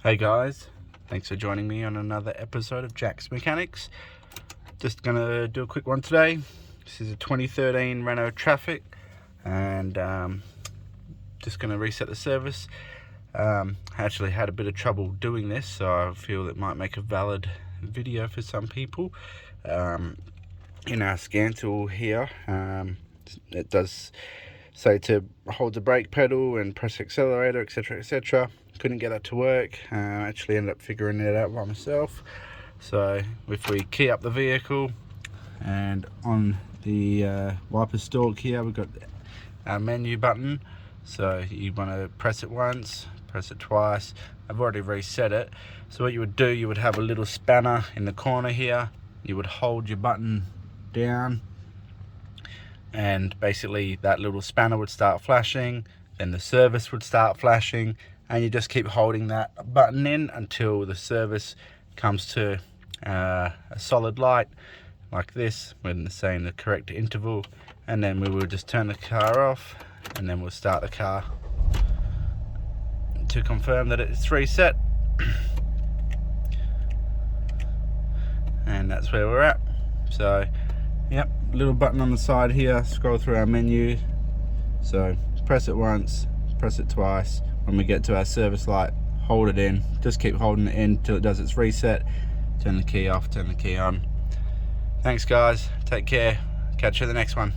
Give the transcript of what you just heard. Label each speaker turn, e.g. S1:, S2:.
S1: Hey guys, thanks for joining me on another episode of Jack's Mechanics. Just gonna do a quick one today. This is a 2013 Renault Trafic, and just gonna reset the service. I actually had a bit of trouble doing this, so I feel it might make a valid video for some people. In our scan tool here, it does say to hold the brake pedal and press accelerator, etc, etc. Couldn't get that to work. Actually ended up figuring it out by myself. So if we key up the vehicle, and on the wiper stalk here we've got our menu button. So you want to press it once, press it twice. I've already reset it. So what you would do, you would have a little spanner in the corner here. You would hold your button down, and basically that little spanner would start flashing, then the service would start flashing, and you just keep holding that button in until the service comes to a solid light like this, when saying the correct interval, and then we will just turn the car off, and then we'll start the car to confirm that it's reset. And that's where we're at. So yep, little button on the side here, scroll through our menu. So press it once, press it twice. When we get to our service light, hold it in, just keep holding it in till it does its reset. Turn the key off, turn the key on. Thanks guys, take care, catch you in the next one.